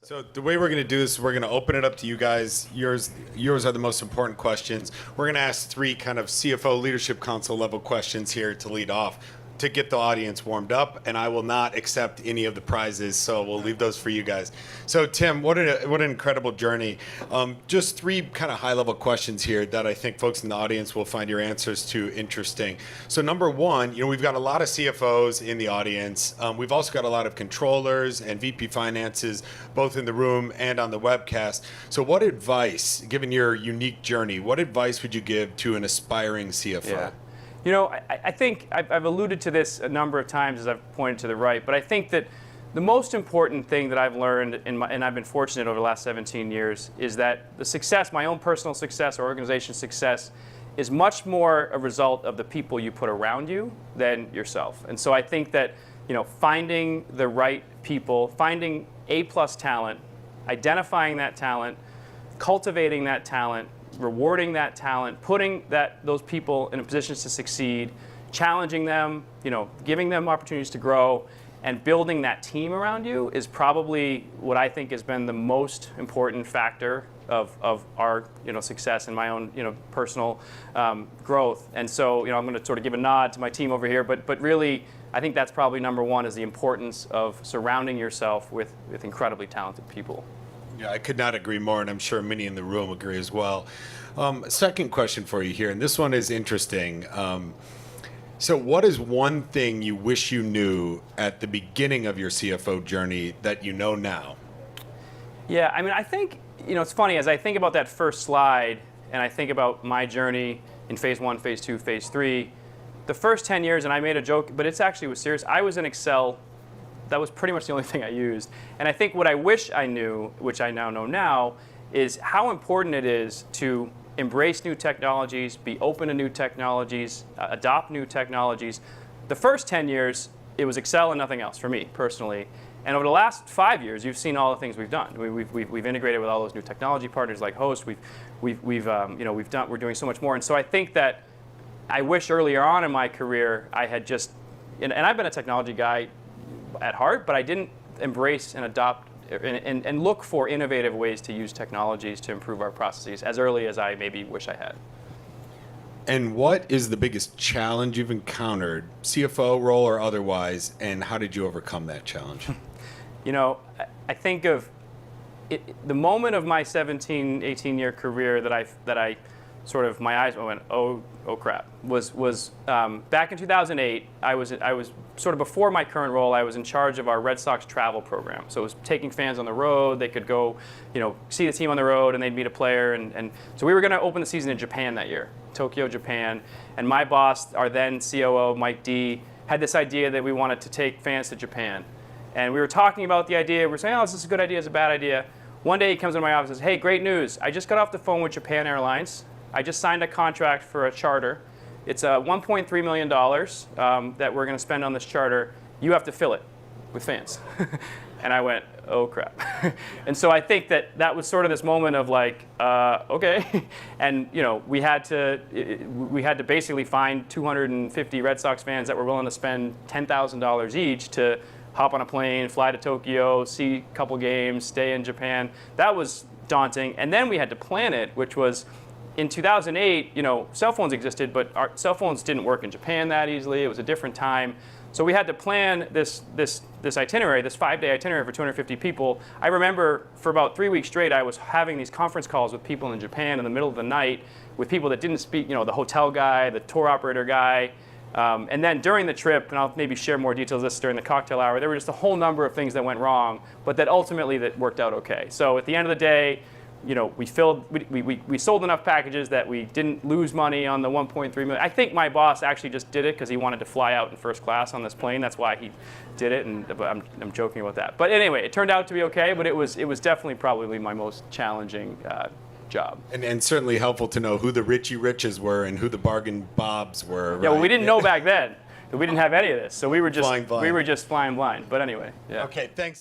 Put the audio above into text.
So the way we're going to do this, we're going to open it up to you guys. Yours are the most important questions. We're going to ask three kind of CFO Leadership Council level questions here to lead off, to get the audience warmed up, and I will not accept any of the prizes, so we'll leave those for you guys. So Tim, what an incredible journey. Just three kind of high-level questions here that I think folks in the audience will find your answers to interesting. So number one, we've got a lot of CFOs in the audience. We've also got a lot of controllers and VP finances, both in the room and on the webcast. So what advice, given your unique journey, what advice would you give to an aspiring CFO? Yeah. I think I've alluded to this a number of times as I've pointed to the right, but I think that the most important thing that I've learned, and I've been fortunate over the last 17 years, is that the success, my own personal success or organization success, is much more a result of the people you put around you than yourself. And so I think that finding the right people, finding A-plus talent, identifying that talent, cultivating that talent, rewarding that talent, putting those people in positions to succeed, challenging them, giving them opportunities to grow, and building that team around you is probably what I think has been the most important factor of our success and my own personal growth. And so I'm going to sort of give a nod to my team over here, but really I think that's probably number one, is the importance of surrounding yourself with incredibly talented people. Yeah, I could not agree more, and I'm sure many in the room agree as well. Second question for you here, and this one is interesting. So what is one thing you wish you knew at the beginning of your CFO journey that you know now? Yeah, I think, it's funny, as I think about that first slide, and I think about my journey in phase 1, phase 2, phase 3, the first 10 years, and I made a joke, but it actually was serious, I was in Excel. That was pretty much the only thing I used. And I think what I wish I knew, which I now know now, is how important it is to embrace new technologies, be open to new technologies, adopt new technologies. The first 10 years, it was Excel and nothing else for me personally. And over the last 5 years, you've seen all the things we've done. We've integrated with all those new technology partners like Host. We're doing so much more. And so I think that I wish earlier on in my career I had just, and I've been a technology guy at heart, but I didn't embrace and adopt and look for innovative ways to use technologies to improve our processes as early as I maybe wish I had. And what is the biggest challenge you've encountered, CFO role or otherwise, and how did you overcome that challenge? I think of the moment of my 17, 18-year career that I sort of, my eyes went, oh crap, was back in 2008. I was sort of, before my current role, I was in charge of our Red Sox travel program. So it was taking fans on the road. They could go, see the team on the road, and they'd meet a player. And so we were going to open the season in Japan that year, Tokyo, Japan. And my boss, our then COO, Mike D, had this idea that we wanted to take fans to Japan. And we were talking about the idea. We were saying, oh, is this a good idea? Is it a bad idea? One day he comes into my office and says, hey, great news. I just got off the phone with Japan Airlines. I just signed a contract for a charter. It's $1.3 million that we're going to spend on this charter. You have to fill it with fans. And I went, oh crap. And so I think that was sort of this moment of like, okay. And we had to basically find 250 Red Sox fans that were willing to spend $10,000 each to hop on a plane, fly to Tokyo, see a couple games, stay in Japan. That was daunting. And then we had to plan it, which was, in 2008, cell phones existed, but our cell phones didn't work in Japan that easily. It was a different time. So we had to plan this itinerary, this 5-day itinerary for 250 people. I remember for about 3 weeks straight, I was having these conference calls with people in Japan in the middle of the night, with people that didn't speak, the hotel guy, the tour operator guy. And then during the trip, and I'll maybe share more details of this during the cocktail hour, there were just a whole number of things that went wrong, but that ultimately that worked out okay. So at the end of the day, we sold enough packages that we didn't lose money on the 1.3 million. I think my boss actually just did it because he wanted to fly out in first class on this plane. That's why he did it, and I'm joking about that. But anyway, it turned out to be okay, but it was definitely probably my most challenging job. And certainly helpful to know who the Richie Riches were and who the Bargain Bobs were. Right? Yeah, well, we didn't know back then. We didn't have any of this, so we were just flying blind. flying blind. But anyway, yeah. Okay, thanks.